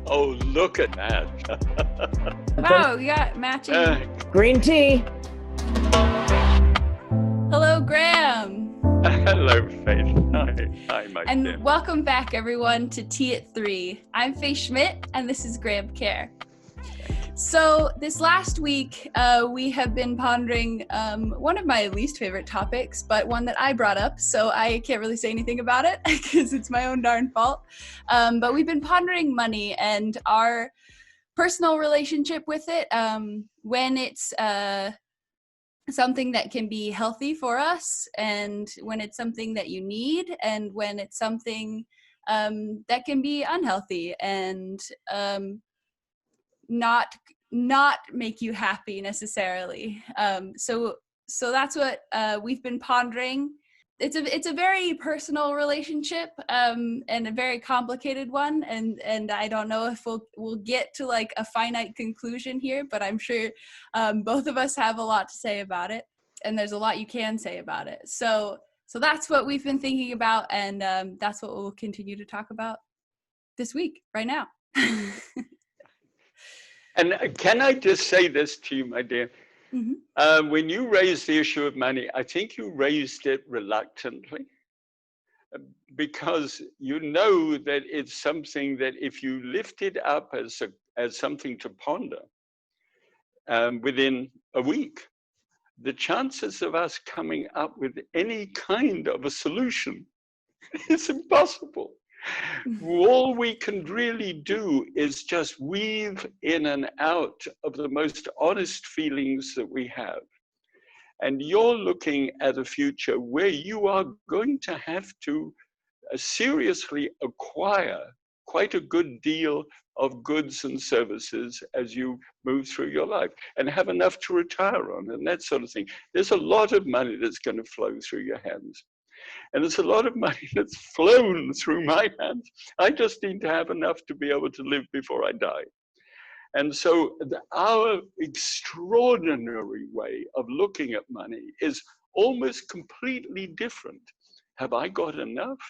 Oh, look at that. Wow, we got matching. Green tea. Hello, Graham. Hello, Faith. Hi, my And dear. welcome back, everyone, to Tea at 3. I'm Faith Schmidt, and this is Graham Kerr. So this last week, we have been pondering one of my least favorite topics, but one that I brought up, so I can't really say anything about it because it's my own darn fault. But we've been pondering money and our personal relationship with it, when it's something that can be healthy for us, and when it's something that you need, and when it's something that can be unhealthy and not make you happy necessarily. So that's what we've been pondering. It's a very personal relationship, and a very complicated one, and I don't know if we'll get to like a finite conclusion here, but I'm sure both of us have a lot to say about it, and there's a lot you can say about it. So that's what we've been thinking about, and that's what we'll continue to talk about this week, right now. And can I just say this to you, my dear? Mm-hmm. When you raised the issue of money, I think you raised it reluctantly, because you know that it's something that if you lift it up as something to ponder within a week, the chances of us coming up with any kind of a solution is impossible. All we can really do is just weave in and out of the most honest feelings that we have. And you're looking at a future where you are going to have to seriously acquire quite a good deal of goods and services as you move through your life, and have enough to retire on and that sort of thing. There's a lot of money that's going to flow through your hands. And there's a lot of money that's flown through my hands. I just need to have enough to be able to live before I die. And so our extraordinary way of looking at money is almost completely different. Have I got enough?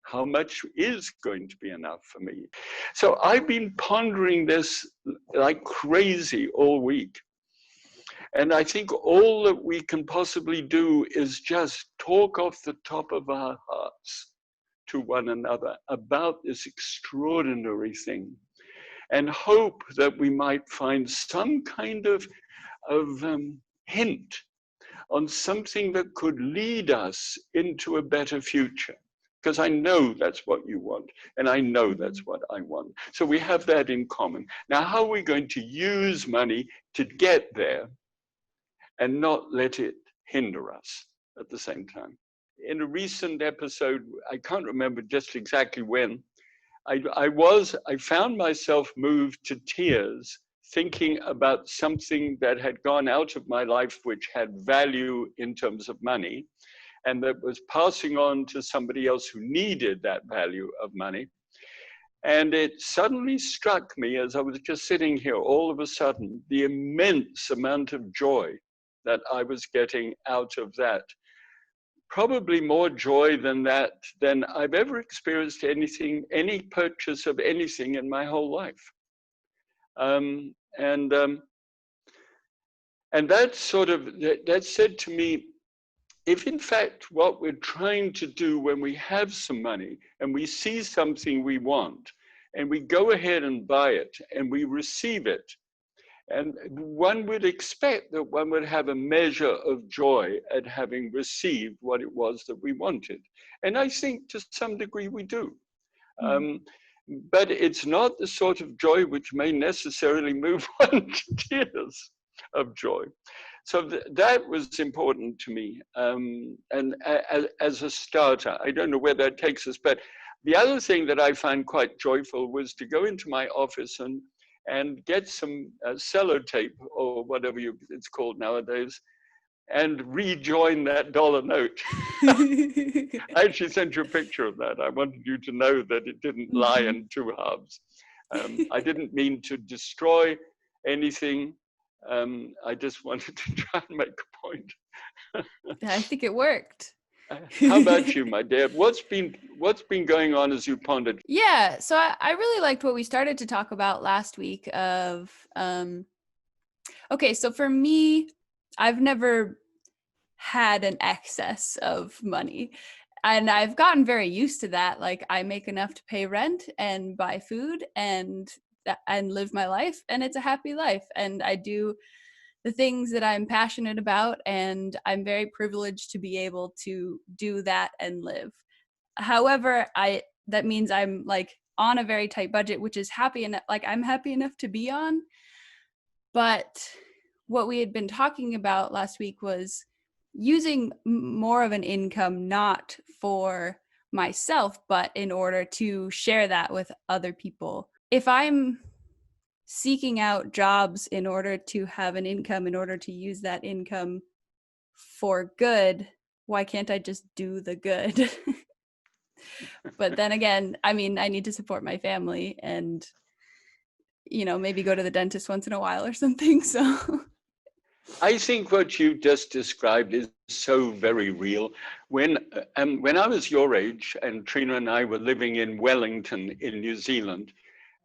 How much is going to be enough for me? So I've been pondering this like crazy all week. And I think all that we can possibly do is just talk off the top of our hearts to one another about this extraordinary thing, and hope that we might find some kind of hint on something that could lead us into a better future. Because I know that's what you want, and I know that's what I want. So we have that in common. Now, how are we going to use money to get there and not let it hinder us at the same time? In a recent episode, I can't remember just exactly when, I found myself moved to tears thinking about something that had gone out of my life which had value in terms of money, and that was passing on to somebody else who needed that value of money. And it suddenly struck me as I was just sitting here, all of a sudden, the immense amount of joy that I was getting out of that. Probably more joy than I've ever experienced any purchase of anything in my whole life. And that said to me, if in fact what we're trying to do when we have some money and we see something we want and we go ahead and buy it and we receive it, and one would expect that one would have a measure of joy at having received what it was that we wanted. And I think to some degree we do. But it's not the sort of joy which may necessarily move one to tears of joy. So that was important to me. And as a starter, I don't know where that takes us, but the other thing that I found quite joyful was to go into my office and get some sellotape, or whatever it's called nowadays, and rejoin that dollar note. I actually sent you a picture of that. I wanted you to know that it didn't lie in two halves. I didn't mean to destroy anything. I just wanted to try and make a point. I think it worked. How about you, my dear? What's been going on as you pondered? Yeah, so I really liked what we started to talk about last week of okay, so for me, I've never had an excess of money. And I've gotten very used to that. Like I make enough to pay rent and buy food and live my life, and it's a happy life. And I do the things that I'm passionate about, and I'm very privileged to be able to do that and live. However, I that means I'm like on a very tight budget, which is happy enough, like I'm happy enough to be on. But what we had been talking about last week was using more of an income, not for myself, but in order to share that with other people. If I'm seeking out jobs in order to have an income, in order to use that income for good, why can't I just do the good? But then again, I mean, I need to support my family and, you know, maybe go to the dentist once in a while or something. So I think what you just described is so very real. When I was your age, and Trina and I were living in Wellington in New Zealand,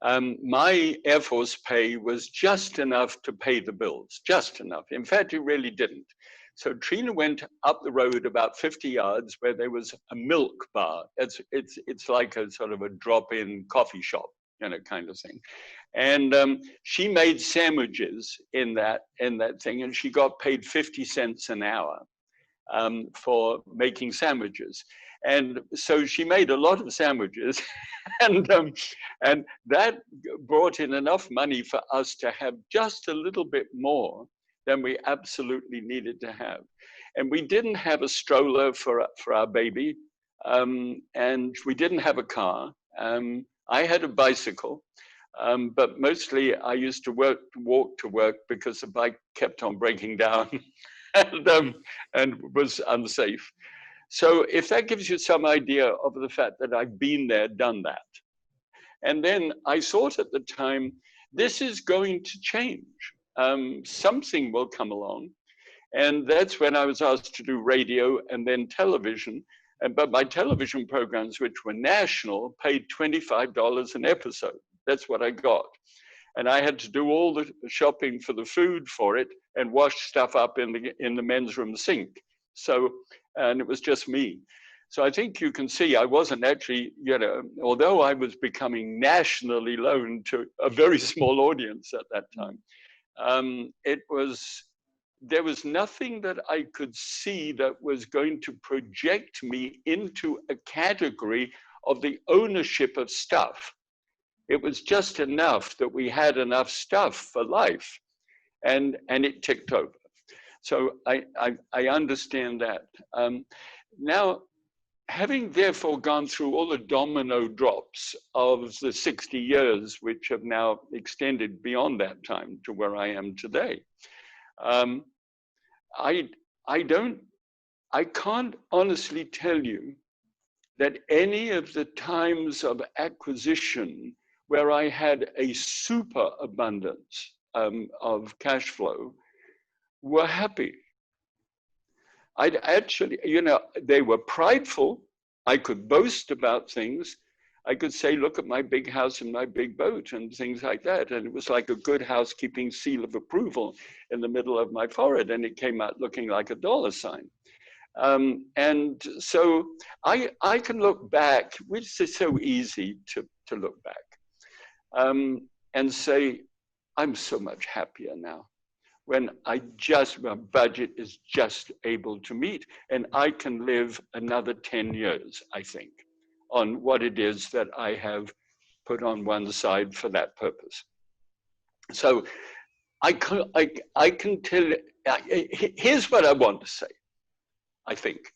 my Air Force pay was just enough to pay the bills, just enough. In fact, it really didn't. So Trina went up the road about 50 yards where there was a milk bar. It's like a sort of a drop-in coffee shop, you know, kind of thing. And she made sandwiches in that thing, and she got paid 50 cents an hour for making sandwiches. And so she made a lot of sandwiches, and that brought in enough money for us to have just a little bit more than we absolutely needed to have. And we didn't have a stroller for our baby, and we didn't have a car. I had a bicycle. But mostly I used to walk to work because the bike kept on breaking down and was unsafe. So if that gives you some idea of the fact that I've been there, done that. And then I thought at the time, this is going to change. Something will come along. And that's when I was asked to do radio and then television. But my television programs, which were national, paid $25 an episode. That's what I got. And I had to do all the shopping for the food for it and wash stuff up in the men's room sink. So, and it was just me. So I think you can see I wasn't actually, you know, although I was becoming nationally known to a very small audience at that time, there was nothing that I could see that was going to project me into a category of the ownership of stuff. It was just enough that we had enough stuff for life, and it ticked over. So I understand that. Now, having therefore gone through all the domino drops of the 60 years, which have now extended beyond that time to where I am today, I can't honestly tell you that any of the times of acquisition where I had a super abundance of cash flow were happy. I'd actually, you know, they were prideful. I could boast about things. I could say, look at my big house and my big boat and things like that. And it was like a good housekeeping seal of approval in the middle of my forehead. And it came out looking like a dollar sign. And so I can look back, which is so easy to look back, and say, I'm so much happier now when my budget is just able to meet, and I can live another 10 years, I think, on what it is that I have put on one side for that purpose. So I can tell, here's what I want to say, I think.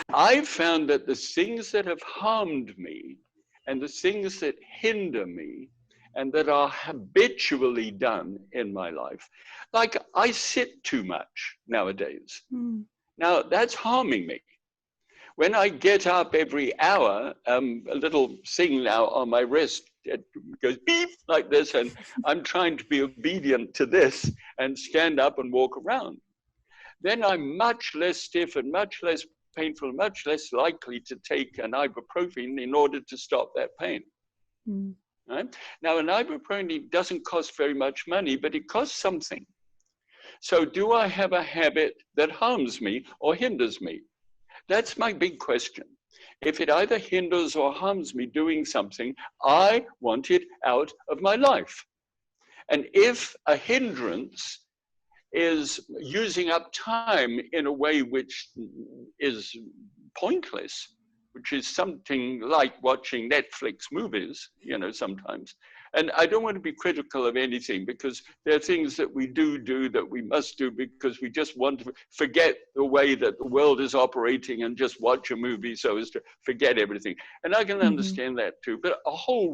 I've found that the things that have harmed me and the things that hinder me and that are habitually done in my life, like I sit too much nowadays. Now that's harming me. When I get up every hour, a little thing now on my wrist, it goes beep like this, and I'm trying to be obedient to this and stand up and walk around. Then I'm much less stiff and much less painful, much less likely to take an ibuprofen in order to stop that pain. Mm. Right? Now, an ibuprofen doesn't cost very much money, but it costs something. So do I have a habit that harms me or hinders me? That's my big question. If it either hinders or harms me doing something, I want it out of my life. And if a hindrance is using up time in a way which is pointless, which is something like watching Netflix movies, sometimes. And I don't want to be critical of anything, because there are things that we do that we must do because we just want to forget the way that the world is operating and just watch a movie so as to forget everything. And I can understand that too. But a whole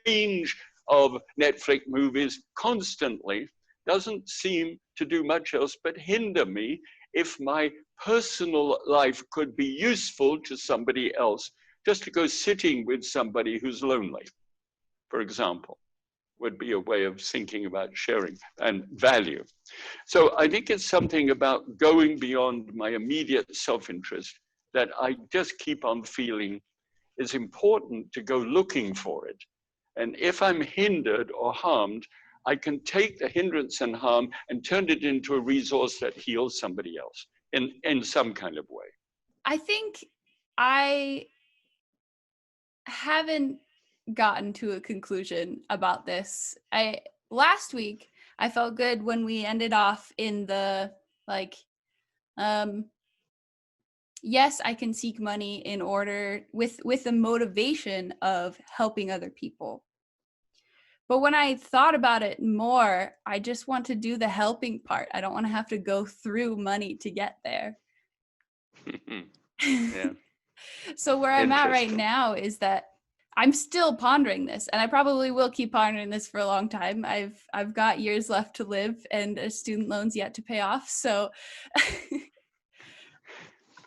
range of Netflix movies constantly doesn't seem to do much else but hinder me if my personal life could be useful to somebody else. Just to go sitting with somebody who's lonely, for example, would be a way of thinking about sharing and value. So I think it's something about going beyond my immediate self-interest that I just keep on feeling is important to go looking for it. And if I'm hindered or harmed, I can take the hindrance and harm and turn it into a resource that heals somebody else in some kind of way. I think I haven't gotten to a conclusion about this. Last week I felt good when we ended off in the yes, I can seek money in order with the motivation of helping other people. But when I thought about it more, I just want to do the helping part. I don't want to have to go through money to get there. Yeah. So where I'm at right now is that I'm still pondering this, and I probably will keep pondering this for a long time. I've got years left to live and student loans yet to pay off. So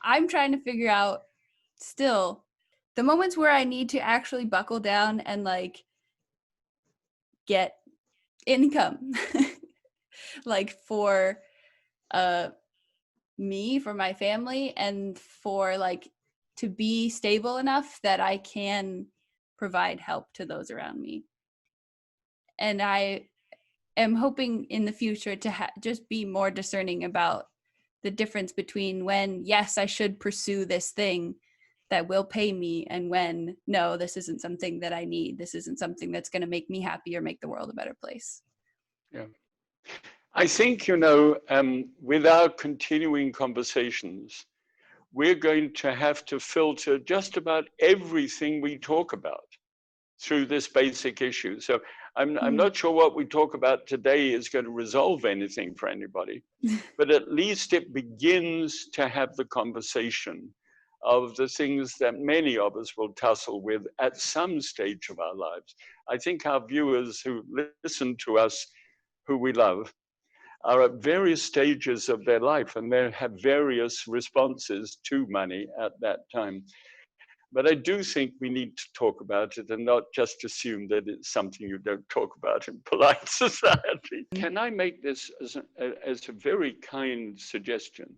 I'm trying to figure out still the moments where I need to actually buckle down and get income for me, for my family, and for to be stable enough that I can provide help to those around me. And I am hoping in the future to just be more discerning about the difference between when, yes, I should pursue this thing that will pay me, and when, no, this isn't something that I need. This isn't something that's going to make me happy or make the world a better place. Yeah. I think, with our continuing conversations, we're going to have to filter just about everything we talk about through this basic issue. So I'm not sure what we talk about today is going to resolve anything for anybody, but at least it begins to have the conversation of the things that many of us will tussle with at some stage of our lives. I think our viewers who listen to us, who we love, are at various stages of their life, and they have various responses to money at that time. But I do think we need to talk about it and not just assume that it's something you don't talk about in polite society. Can I make this as a very kind suggestion?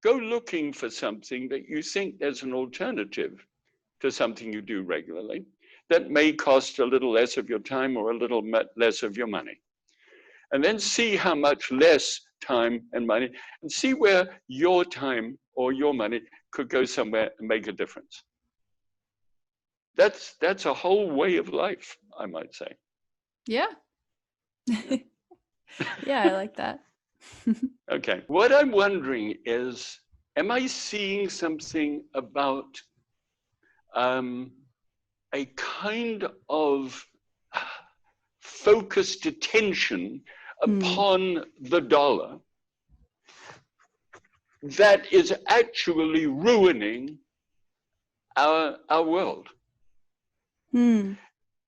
Go looking for something that you think there's an alternative to something you do regularly that may cost a little less of your time or a little less of your money. And then see how much less time and money, and see where your time or your money could go somewhere and make a difference. That's a whole way of life, I might say. Yeah. Yeah, I like that. Okay. What I'm wondering is, am I seeing something about a kind of focused attention upon the dollar that is actually ruining our world?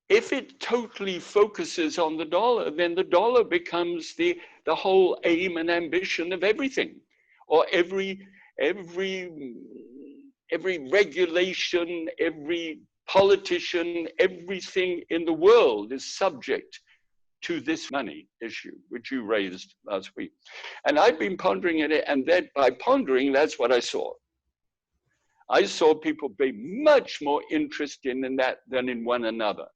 If it totally focuses on the dollar, then the dollar becomes the whole aim and ambition of everything, or every regulation, every politician, everything in the world is subject to this money issue, which you raised last week. And I've been pondering it, and that by pondering, that's what I saw. I saw people be much more interested in that than in one another.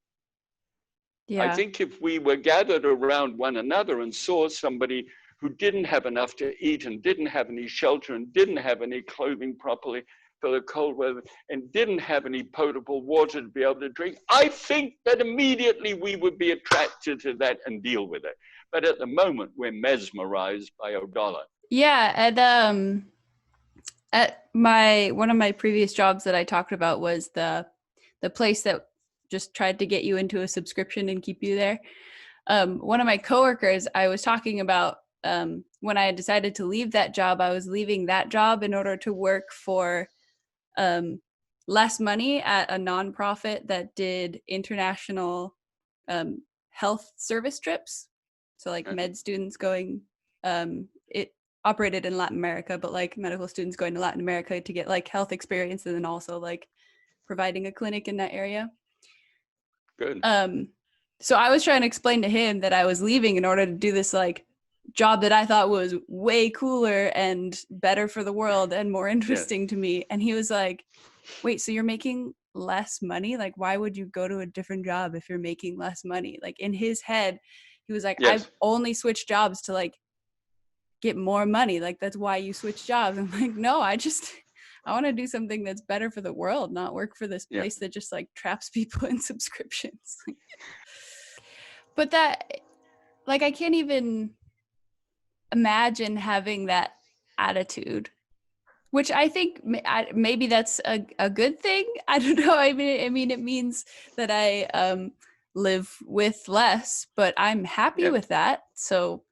I Yeah. think if we were gathered around one another and saw somebody who didn't have enough to eat and didn't have any shelter and didn't have any clothing properly for the cold weather and didn't have any potable water to be able to drink, I think that immediately we would be attracted to that and deal with it. But at the moment, we're mesmerized by $1. Yeah, at one of my previous jobs that I talked about was the place that just tried to get you into a subscription and keep you there. One of my coworkers, I was talking about when I had decided to leave that job, I was leaving that job in order to work for less money at a nonprofit that did international health service trips. So like med students going, it operated in Latin America, but like medical students going to Latin America to get like health experience and then also like providing a clinic in that area. Good. So I was trying to explain to him that I was leaving in order to do this like job that I thought was way cooler and better for the world and more interesting to me. And he was like, wait, so you're making less money? Like, why would you go to a different job if you're making less money? Like in his head, he was like, I've only switched jobs to like get more money. Like that's why you switch jobs. I'm like, no, I want to do something that's better for the world, not work for this place that just like traps people in subscriptions. But that, like, I can't even imagine having that attitude, which I think maybe that's a good thing. I don't know. I mean, it means that I live with less, but I'm happy with that. So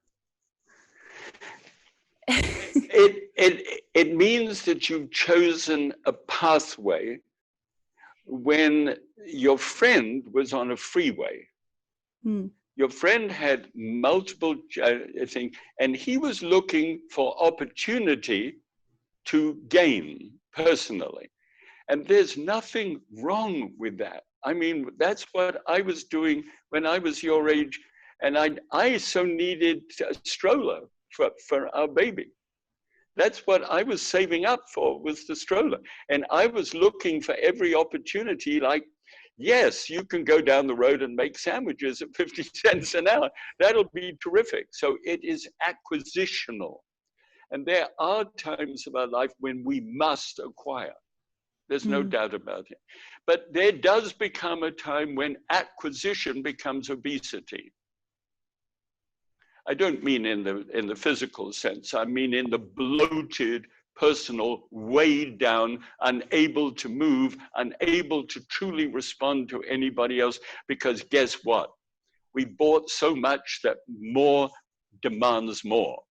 it means that you've chosen a pathway when your friend was on a freeway. Your friend had multiple things, and he was looking for opportunity to gain personally. And there's nothing wrong with that. I mean, that's what I was doing when I was your age, and I so needed a stroller for our baby. That's what I was saving up for, was the stroller. And I was looking for every opportunity, like, yes, you can go down the road and make sandwiches at 50 cents an hour. That'll be terrific. So it is acquisitional. And there are times of our life when we must acquire. There's no doubt about it. But there does become a time when acquisition becomes obesity. I don't mean in the physical sense. I mean in the bloated, personal, weighed down, unable to move, unable to truly respond to anybody else. Because guess what? We bought so much that more demands more.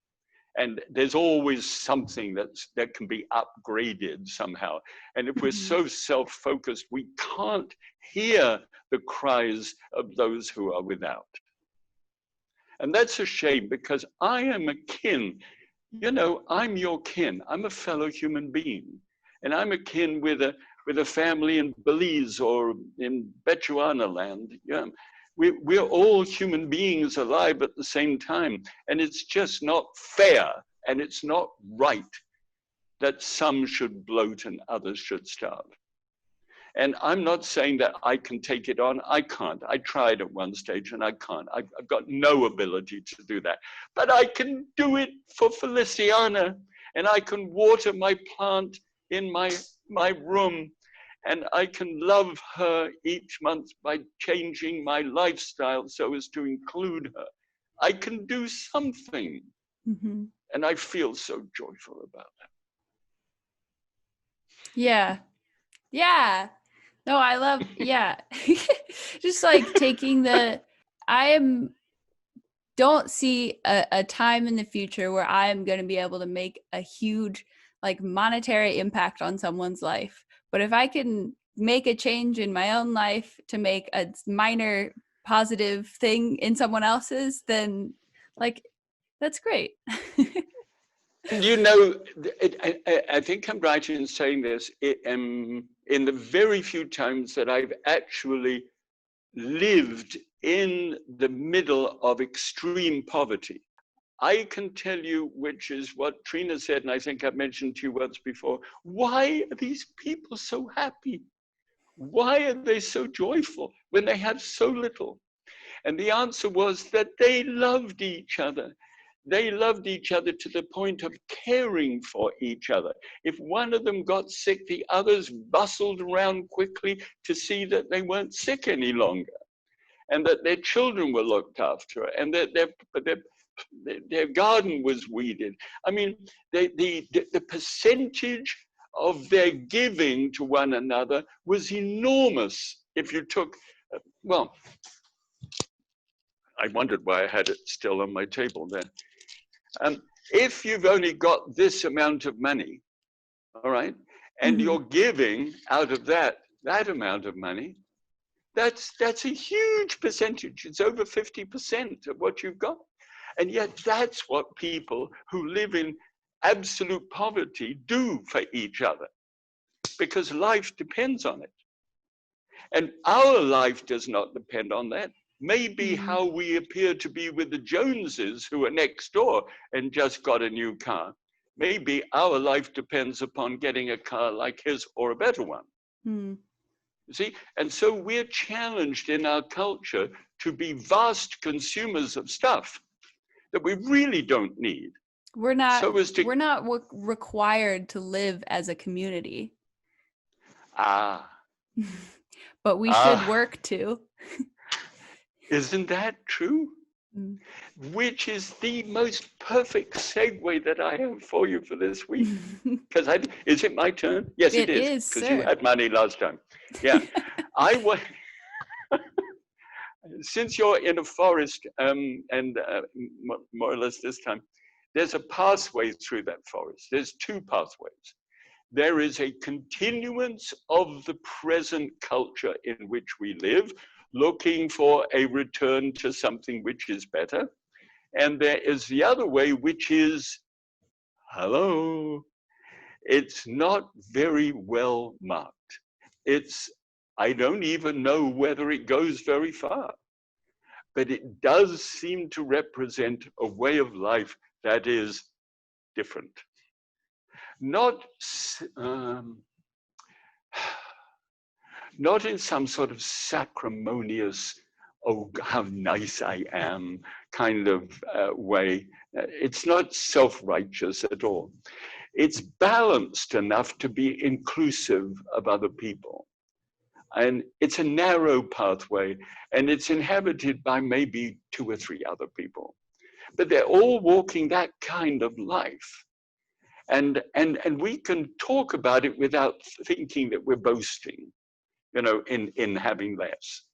And there's always something that can be upgraded somehow. And if we're so self-focused, we can't hear the cries of those who are without. And that's a shame, because I am a kin. You know, I'm your kin. I'm a fellow human being. And I'm a kin with a family in Belize or in Bechuanaland. Yeah. We're all human beings alive at the same time. And it's just not fair and it's not right that some should bloat and others should starve. And I'm not saying that I can take it on. I can't. I tried at one stage and I can't. I've got no ability to do that. But I can do it for Feliciana, and I can water my plant in my room, and I can love her each month by changing my lifestyle so as to include her. I can do something. And I feel so joyful about that. Yeah. Yeah. No, I love, just like taking don't see a time in the future where I am going to be able to make a huge like monetary impact on someone's life. But if I can make a change in my own life to make a minor positive thing in someone else's, then like, that's great. You know, I think I'm right in saying this. In the very few times that I've actually lived in the middle of extreme poverty, I can tell you, which is what Trina said, and I think I've mentioned to you once before, why are these people so happy? Why are they so joyful when they have so little? And the answer was that they loved each other. They loved each other to the point of caring for each other. If one of them got sick, the others bustled around quickly to see that they weren't sick any longer, and that their children were looked after, and that their garden was weeded. I mean, the percentage of their giving to one another was enormous. If you took, well, I wondered why I had it still on my table there. If you've only got this amount of money, all right, and you're giving out of that amount of money, that's a huge percentage. It's over 50% of what you've got. And yet that's what people who live in absolute poverty do for each other, because life depends on it. And our life does not depend on that. Maybe how we appear to be with the Joneses who are next door and just got a new car. Maybe our life depends upon getting a car like his or a better one. You see? And so we're challenged in our culture to be vast consumers of stuff that we really don't need. We're not required to live as a community. But we should work to. Isn't that true? Which is the most perfect segue that I have for you for this week. Because is it my turn? Yes, it is. Because you had money last time. Yeah. Since you're in a forest, more or less this time, there's a pathway through that forest. There's two pathways. There is a continuance of the present culture in which we live, looking for a return to something which is better. And there is the other way, which is, hello, it's not very well marked. I don't even know whether it goes very far, but it does seem to represent a way of life that is different. Not in some sort of sacrimonious, oh, how nice I am kind of way. It's not self-righteous at all. It's balanced enough to be inclusive of other people. And it's a narrow pathway, and it's inhabited by maybe 2 or 3 other people. But they're all walking that kind of life. And we can talk about it without thinking that we're boasting, you know, in having less.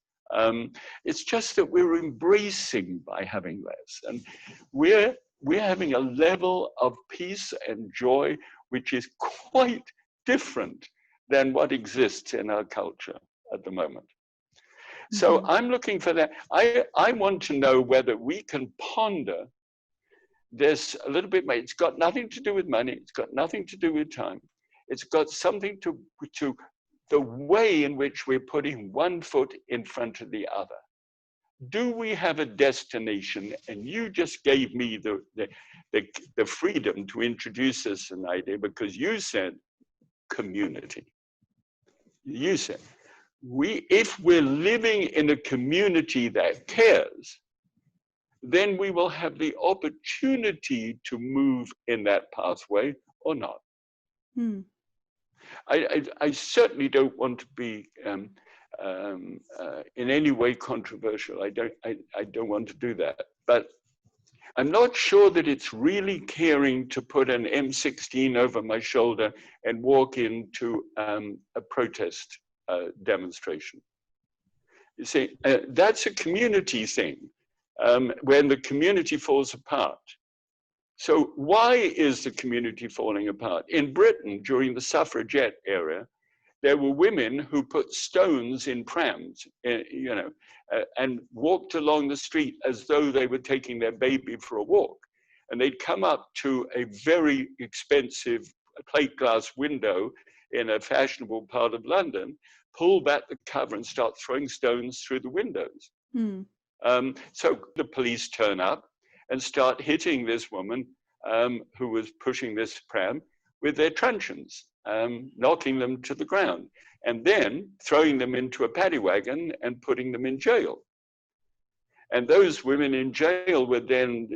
It's just that we're embracing by having less. And we're having a level of peace and joy which is quite different than what exists in our culture at the moment. So I'm looking for that. I want to know whether we can ponder this a little bit. It's got nothing to do with money. It's got nothing to do with time. It's got something to the way in which we're putting one foot in front of the other. Do we have a destination? And you just gave me the freedom to introduce this an idea, because you said community. You said, if we're living in a community that cares, then we will have the opportunity to move in that pathway or not. I certainly don't want to be in any way controversial. I don't want to do that. But I'm not sure that it's really caring to put an M16 over my shoulder and walk into a protest demonstration. You see, that's a community thing, when the community falls apart. So why is the community falling apart? In Britain, during the suffragette era, there were women who put stones in prams, you know, and walked along the street as though they were taking their baby for a walk. And they'd come up to a very expensive plate glass window in a fashionable part of London, pull back the cover and start throwing stones through the windows. So the police turn up and start hitting this woman who was pushing this pram with their truncheons, knocking them to the ground, and then throwing them into a paddy wagon and putting them in jail. And those women in jail would then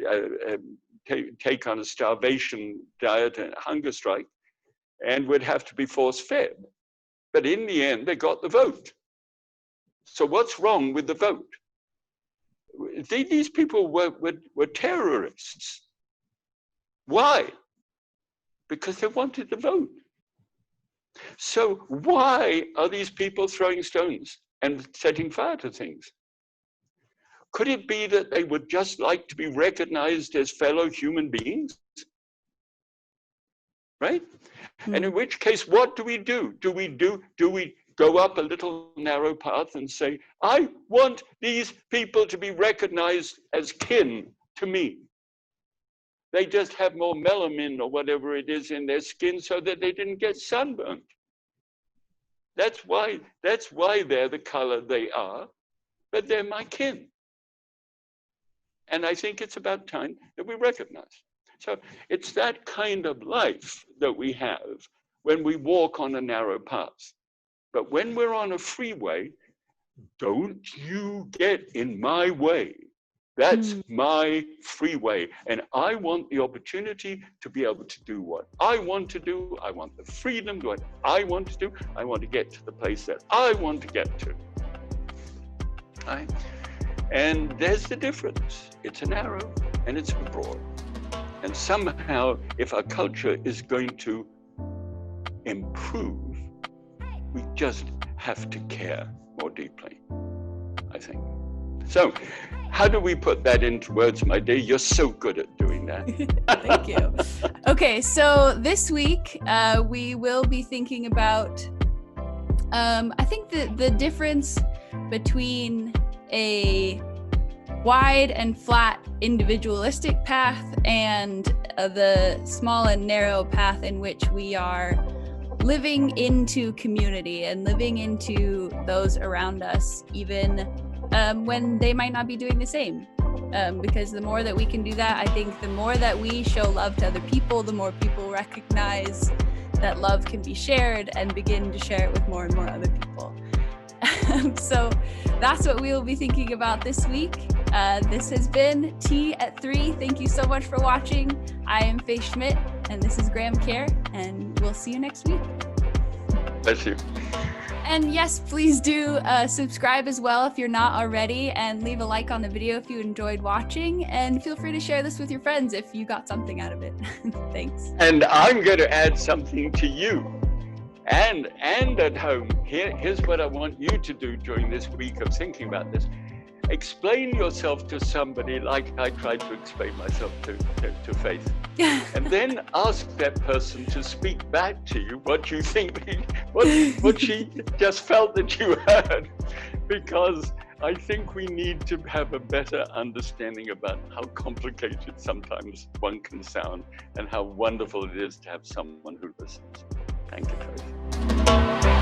take on a starvation diet and hunger strike and would have to be force-fed. But in the end, they got the vote. So what's wrong with the vote? These people were terrorists. Why? Because they wanted the vote. So why are these people throwing stones and setting fire to things? Could it be that they would just like to be recognized as fellow human beings? Right? And in which case, what do we do? Do we go up a little narrow path and say, I want these people to be recognized as kin to me? They just have more melanin or whatever it is in their skin so that they didn't get sunburned. That's why they're the color they are, but they're my kin. And I think it's about time that we recognize. So it's that kind of life that we have when we walk on a narrow path. But when we're on a freeway, don't you get in my way. That's my freeway. And I want the opportunity to be able to do what I want to do. I want the freedom to do what I want to do. I want to get to the place that I want to get to. Right? And there's the difference. It's a narrow and it's a broad. And somehow, if our culture is going to improve, we just have to care more deeply, I think. So, how do we put that into words, my dear? You're so good at doing that. Thank you. Okay, so this week we will be thinking about, I think the difference between a wide and flat individualistic path and the small and narrow path in which we are living into community and living into those around us, even when they might not be doing the same. Because the more that we can do that, I think the more that we show love to other people, the more people recognize that love can be shared and begin to share it with more and more other people. So that's what we will be thinking about this week. This has been Tea at 3. Thank you so much for watching. I am Faye Schmidt, and this is Graham Care, and we'll see you next week. Bless you. And yes, please do subscribe as well if you're not already, and leave a like on the video if you enjoyed watching, and feel free to share this with your friends if you got something out of it. Thanks. And I'm going to add something to you. And at home, here's what I want you to do during this week of thinking about this. Explain yourself to somebody like I tried to explain myself to Faith. And then ask that person to speak back to you what you think, what she just felt that you heard. Because I think we need to have a better understanding about how complicated sometimes one can sound and how wonderful it is to have someone who listens. Thank you, Faith.